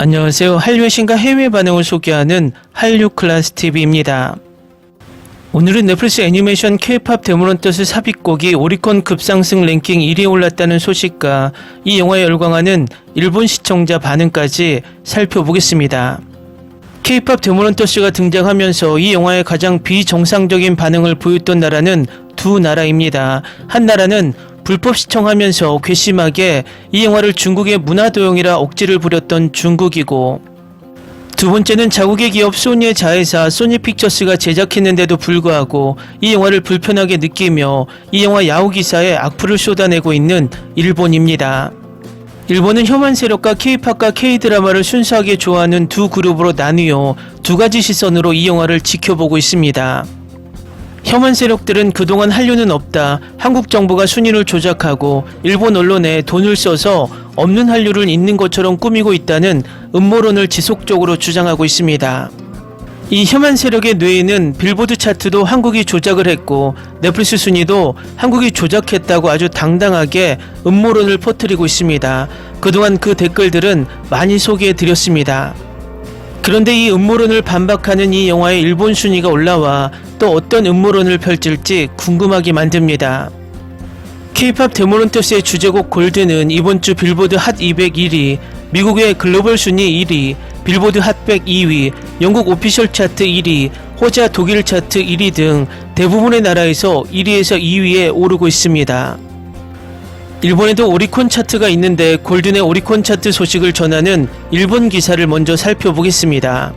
안녕하세요. 한류의 신과 해외 반응을 소개하는 한류클래스TV입니다. 오늘은 넷플릭스 애니메이션 K-POP 데모넌터스 삽입곡이 오리콘 급상승 랭킹 1위에 올랐다는 소식과 이 영화에 열광하는 일본 시청자 반응까지 살펴보겠습니다. K-POP 데모넌터스가 등장하면서 이 영화에 가장 비정상적인 반응을 보였던 나라는 두 나라입니다. 한 나라는 불법 시청하면서 괘씸하게 이 영화를 중국의 문화도용이라 억지를 부렸던 중국이고, 두 번째는 자국의 기업 소니의 자회사 소니픽처스가 제작했는데도 불구하고 이 영화를 불편하게 느끼며 이 영화 야후 기사에 악플을 쏟아내고 있는 일본입니다. 일본은 혐한 세력과 K-팝과 K-드라마를 순수하게 좋아하는 두 그룹으로 나뉘어 두 가지 시선으로 이 영화를 지켜보고 있습니다. 혐한 세력들은 그동안 한류는 없다, 한국 정부가 순위를 조작하고 일본 언론에 돈을 써서 없는 한류를 있는 것처럼 꾸미고 있다는 음모론을 지속적으로 주장하고 있습니다. 이 혐한 세력의 뇌에는 빌보드 차트도 한국이 조작을 했고 넷플릭스 순위도 한국이 조작했다고 아주 당당하게 음모론을 퍼뜨리고 있습니다. 그동안 그 댓글들은 많이 소개해드렸습니다. 그런데 이 음모론을 반박하는 이 영화의 일본 순위가 올라와 또 어떤 음모론을 펼칠지 궁금하게 만듭니다. K-POP 데모넌터스의 주제곡 골드는 이번 주 빌보드 핫 200 1위, 미국의 글로벌 순위 1위, 빌보드 핫100 2위, 영국 오피셜 차트 1위, 호자 독일 차트 1위 등 대부분의 나라에서 1위에서 2위에 오르고 있습니다. 일본에도 오리콘 차트가 있는데 골든의 오리콘 차트 소식을 전하는 일본 기사를 먼저 살펴보겠습니다.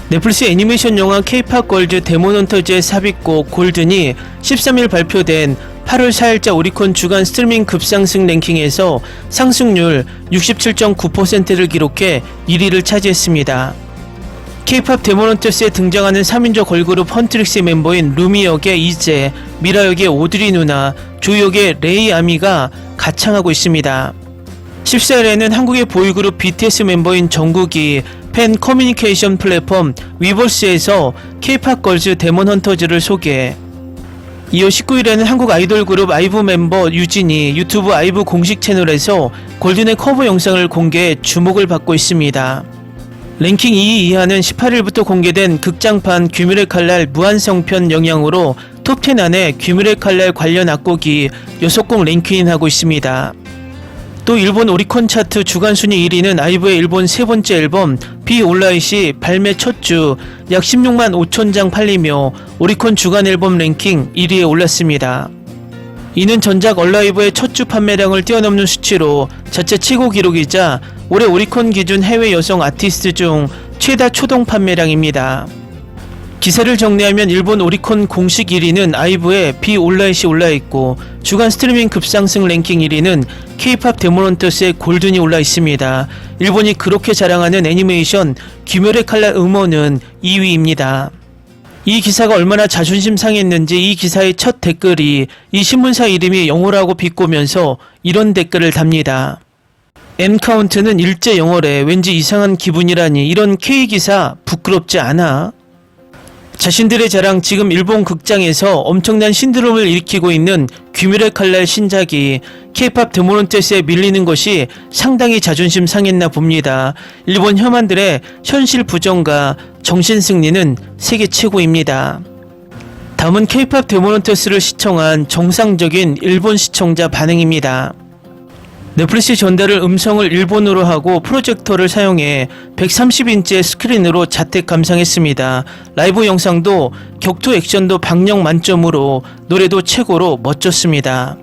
넷플릭스 애니메이션 영화 K-POP 걸즈 데모넌터즈의 삽입곡 골든이 13일 발표된 8월 4일자 오리콘 주간 스트리밍 급상승 랭킹에서 상승률 67.9%를 기록해 1위를 차지했습니다. K-POP 데모넌터스에 등장하는 3인조 걸그룹 헌트릭스의 멤버인 루미 역의 이재, 미라 역의 오드리 누나, 조 역의 레이 아미가 가창하고 있습니다. 14일에는 한국의 보이그룹 BTS 멤버인 정국이 팬 커뮤니케이션 플랫폼 위버스에서 K-POP 걸즈 데모넌터즈를 소개. 이어 19일에는 한국 아이돌 그룹 아이브 멤버 유진이 유튜브 아이브 공식 채널에서 골든의 커버 영상을 공개해 주목을 받고 있습니다. 랭킹 2위 이하는 18일부터 공개된 극장판 귀멸의 칼날 무한성편 영향으로 톱10 안에 귀멸의 칼날 관련 악곡이 6곡 랭크인하고 있습니다. 또 일본 오리콘 차트 주간 순위 1위는 아이브의 일본 세 번째 앨범 비 올라잇이 발매 첫 주 약 16만 5천 장 팔리며 오리콘 주간 앨범 랭킹 1위에 올랐습니다. 이는 전작 얼라이브의 첫 주 판매량을 뛰어넘는 수치로 자체 최고 기록이자 올해 오리콘 기준 해외 여성 아티스트 중 최다 초동 판매량입니다. 기사를 정리하면 일본 오리콘 공식 1위는 아이브의 비 올라잇이 올라있고 주간 스트리밍 급상승 랭킹 1위는 K-POP 데모넌터스의 골든이 올라있습니다. 일본이 그렇게 자랑하는 애니메이션 귀멸의 칼날 음원은 2위입니다. 이 기사가 얼마나 자존심 상했는지 이 기사의 첫 댓글이 이 신문사 이름이 영어라고 비꼬면서 이런 댓글을 답니다. M카운트는 일제 영어래. 왠지 이상한 기분이라니. 이런 K기사 부끄럽지 않아? 자신들의 자랑, 지금 일본 극장에서 엄청난 신드롬을 일으키고 있는 귀멸의 칼날 신작이 K-POP 데모넌터스에 밀리는 것이 상당히 자존심 상했나 봅니다. 일본 혐한들의 현실 부정과 정신승리는 세계 최고입니다. 다음은 K-POP 데모넌터스를 시청한 정상적인 일본 시청자 반응입니다. 넷플릭스 전달을 음성을 일본어로 하고 프로젝터를 사용해 130인치의 스크린으로 자택 감상했습니다. 라이브 영상도 격투 액션도 박력 만점으로 노래도 최고로 멋졌습니다.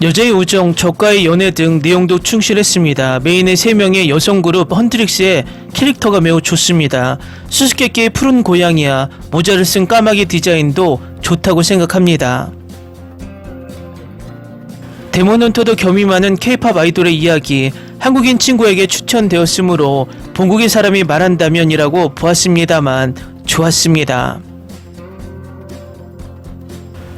여자의 우정, 적과의 연애 등 내용도 충실했습니다. 메인의 3명의 여성 그룹 헌트릭스의 캐릭터가 매우 좋습니다. 수수께끼의 푸른 고양이야 모자를 쓴 까마귀 디자인도 좋다고 생각합니다. 데모넌터도 겸이 많은 K-POP 아이돌의 이야기, 한국인 친구에게 추천되었으므로 본국의 사람이 말한다면 이라고 보았습니다만 좋았습니다.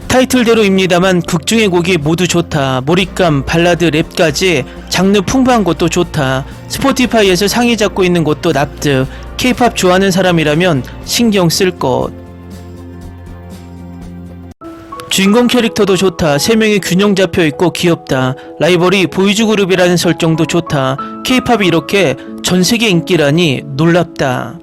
타이틀대로입니다만 극중의 곡이 모두 좋다. 몰입감, 발라드, 랩까지 장르 풍부한 것도 좋다. 스포티파이에서 상위 잡고 있는 것도 납득. K-POP 좋아하는 사람이라면 신경 쓸 것. 주인공 캐릭터도 좋다. 3명이 균형 잡혀있고 귀엽다. 라이벌이 보이즈 그룹이라는 설정도 좋다. K-팝이 이렇게 전세계 인기라니 놀랍다.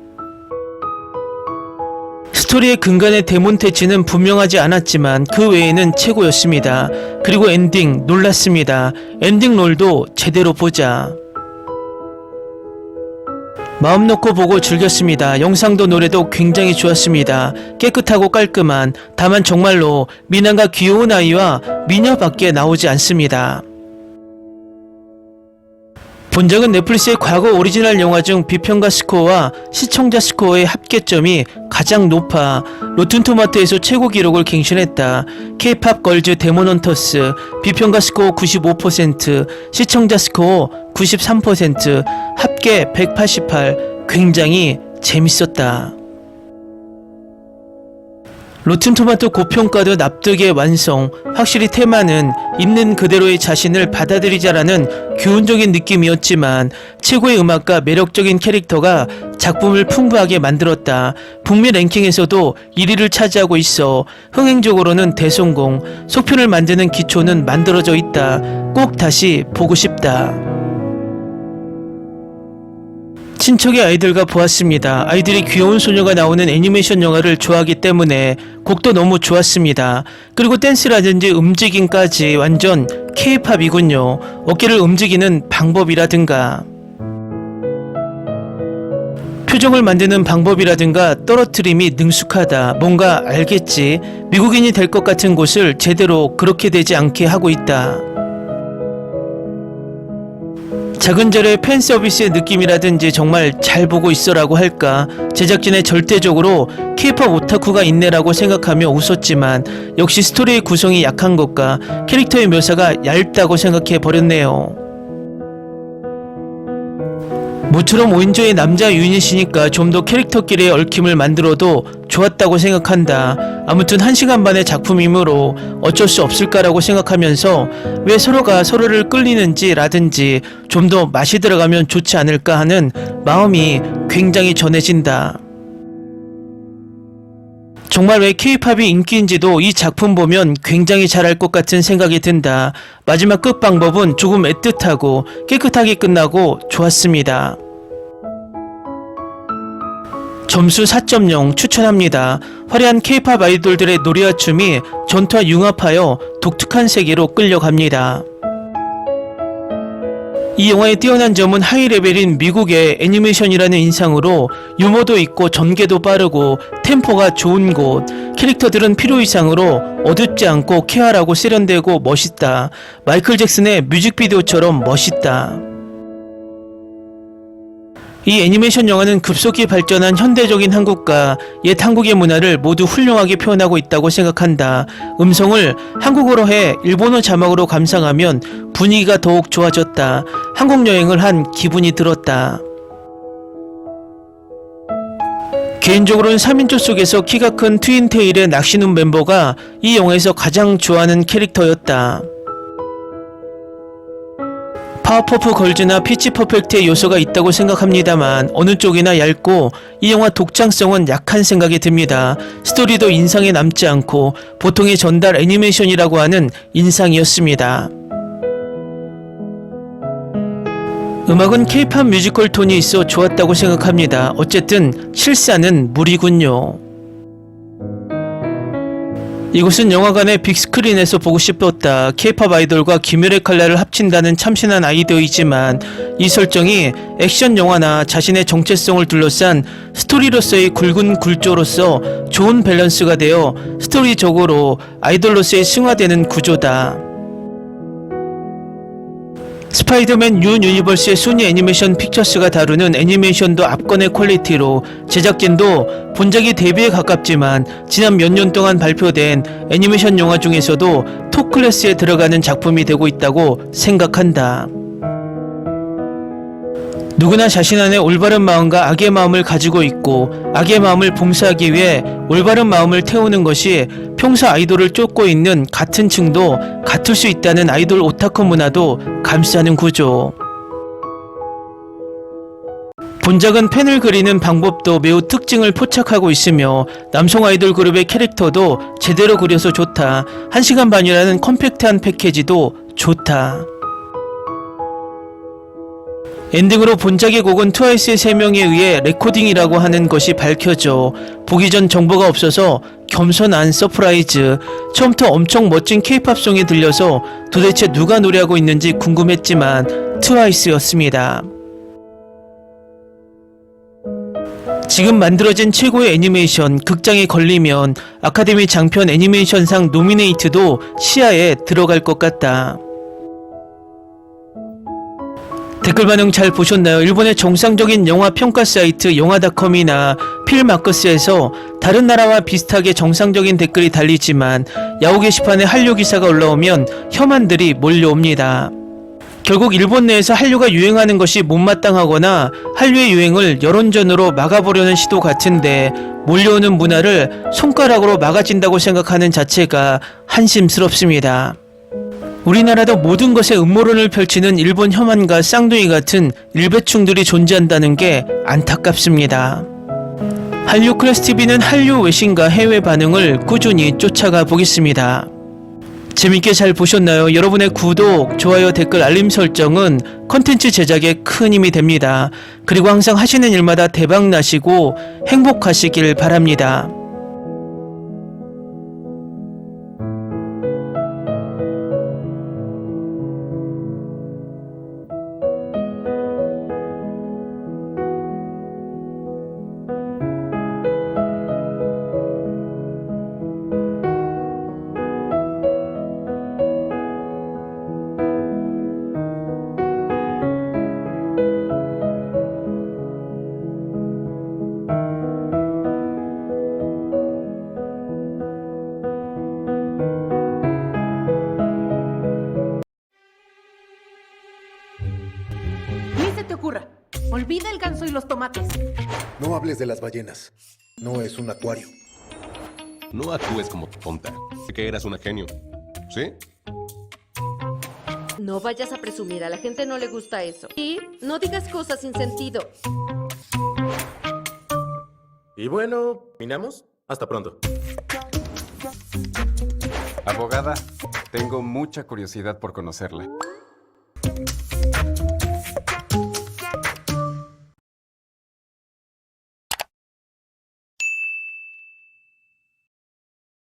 스토리의 근간의 데몬테치는 분명하지 않았지만 그 외에는 최고였습니다. 그리고 엔딩 놀랐습니다. 엔딩 롤도 제대로 보자. 마음 놓고 보고 즐겼습니다. 영상도 노래도 굉장히 좋았습니다. 깨끗하고 깔끔한, 다만 정말로 미남과 귀여운 아이와 미녀밖에 나오지 않습니다. 본작은 넷플릭스의 과거 오리지널 영화 중 비평가 스코어와 시청자 스코어의 합계점이 가장 높아 로튼토마토에서 최고 기록을 갱신했다. K-팝 걸즈 데몬헌터스 비평가 스코어 95%, 시청자 스코어 93%, 합계 188. 굉장히 재밌었다. 로튼토마토 고평가도 납득의 완성. 확실히 테마는 있는 그대로의 자신을 받아들이자라는 교훈적인 느낌이었지만 최고의 음악과 매력적인 캐릭터가 작품을 풍부하게 만들었다. 북미 랭킹에서도 1위를 차지하고 있어 흥행적으로는 대성공. 속편을 만드는 기초는 만들어져 있다. 꼭 다시 보고 싶다. 친척의 아이들과 보았습니다. 아이들이 귀여운 소녀가 나오는 애니메이션 영화를 좋아하기 때문에 곡도 너무 좋았습니다. 그리고 댄스라든지 움직임까지 완전 K-팝이군요. 어깨를 움직이는 방법이라든가 표정을 만드는 방법이라든가 떨어뜨림이 능숙하다. 뭔가 알겠지. 미국인이 될 것 같은 곳을 제대로 그렇게 되지 않게 하고 있다. 작은 절의 팬서비스의 느낌이라든지 정말 잘 보고 있어라고 할까. 제작진의 절대적으로 K-팝 오타쿠가 있네라고 생각하며 웃었지만 역시 스토리의 구성이 약한 것과 캐릭터의 묘사가 얇다고 생각해 버렸네요. 모처럼 5인조의 남자 유닛이니까 좀 더 캐릭터끼리의 얽힘을 만들어도 좋았다고 생각한다. 아무튼 1시간 반의 작품이므로 어쩔 수 없을까라고 생각하면서 왜 서로가 서로를 끌리는지 라든지 좀 더 맛이 들어가면 좋지 않을까 하는 마음이 굉장히 전해진다. 정말 왜 K-팝이 인기인지도 이 작품 보면 굉장히 잘할 것 같은 생각이 든다. 마지막 끝 방법은 조금 애틋하고 깨끗하게 끝나고 좋았습니다. 점수 4.0 추천합니다. 화려한 K-팝 아이돌들의 노래와 춤이 전투와 융합하여 독특한 세계로 끌려갑니다. 이 영화의 뛰어난 점은 하이레벨인 미국의 애니메이션이라는 인상으로 유머도 있고 전개도 빠르고 템포가 좋은 곳, 캐릭터들은 필요 이상으로 어둡지 않고 쾌활하고 세련되고 멋있다. 마이클 잭슨의 뮤직비디오처럼 멋있다. 이 애니메이션 영화는 급속히 발전한 현대적인 한국과 옛 한국의 문화를 모두 훌륭하게 표현하고 있다고 생각한다. 음성을 한국어로 해 일본어 자막으로 감상하면 분위기가 더욱 좋아졌다. 한국 여행을 한 기분이 들었다. 개인적으로는 3인조 속에서 키가 큰 트윈테일의 낚시눈 멤버가 이 영화에서 가장 좋아하는 캐릭터였다. 파워퍼프 걸즈나 피치 퍼펙트의 요소가 있다고 생각합니다만 어느 쪽이나 얇고 이 영화 독창성은 약한 생각이 듭니다. 스토리도 인상에 남지 않고 보통의 전달 애니메이션이라고 하는 인상이었습니다. 음악은 K-팝 뮤지컬 톤이 있어 좋았다고 생각합니다. 어쨌든 실사는 무리군요. 이곳은 영화관의 빅스크린에서 보고 싶었다. K-팝 아이돌과 김열의 칼날을 합친다는 참신한 아이디어이지만 이 설정이 액션 영화나 자신의 정체성을 둘러싼 스토리로서의 굵은 굴조로서 좋은 밸런스가 되어 스토리적으로 아이돌로서의 승화되는 구조다. 스파이더맨 뉴 유니버스의 소니 애니메이션 픽처스가 다루는 애니메이션도 압권의 퀄리티로 제작진도 본작이 데뷔에 가깝지만 지난 몇 년 동안 발표된 애니메이션 영화 중에서도 톱 클래스에 들어가는 작품이 되고 있다고 생각한다. 누구나 자신 안에 올바른 마음과 악의 마음을 가지고 있고 악의 마음을 봉사하기 위해 올바른 마음을 태우는 것이 평소 아이돌을 쫓고 있는 같은 층도 같을 수 있다는 아이돌 오타쿠 문화도 감싸는 구조. 본작은 펜을 그리는 방법도 매우 특징을 포착하고 있으며 남성 아이돌 그룹의 캐릭터도 제대로 그려서 좋다. 1시간 반이라는 컴팩트한 패키지도 좋다. 엔딩으로 본작의 곡은 트와이스의 3명에 의해 레코딩이라고 하는 것이 밝혀져 보기 전 정보가 없어서 겸손한 서프라이즈. 처음부터 엄청 멋진 케이팝송이 들려서 도대체 누가 노래하고 있는지 궁금했지만 트와이스였습니다. 지금 만들어진 최고의 애니메이션 극장에 걸리면 아카데미 장편 애니메이션상 노미네이트도 시야에 들어갈 것 같다. 댓글 반응 잘 보셨나요? 일본의 정상적인 영화 평가 사이트 영화닷컴이나 필마커스에서 다른 나라와 비슷하게 정상적인 댓글이 달리지만 야후 게시판에 한류 기사가 올라오면 혐한들이 몰려옵니다. 결국 일본 내에서 한류가 유행하는 것이 못마땅하거나 한류의 유행을 여론전으로 막아보려는 시도 같은데 몰려오는 문화를 손가락으로 막아진다고 생각하는 자체가 한심스럽습니다. 우리나라도 모든 것에 음모론을 펼치는 일본 혐한과 쌍둥이 같은 일배충들이 존재한다는 게 안타깝습니다. 한류 클래스TV는 한류 외신과 해외 반응을 꾸준히 쫓아가 보겠습니다. 재밌게 잘 보셨나요? 여러분의 구독, 좋아요, 댓글, 알림 설정은 컨텐츠 제작에 큰 힘이 됩니다. 그리고 항상 하시는 일마다 대박 나시고 행복하시길 바랍니다. Ni se te ocurra. Olvida el ganso y los tomates. No hables de las ballenas. No es un acuario. No actúes como tonta. Sé que eras una genio. ¿Sí? No vayas a presumir, a la gente no le gusta eso. Y no digas cosas sin sentido. Y bueno, ¿minamos? Hasta pronto. Abogada, tengo mucha curiosidad por conocerla.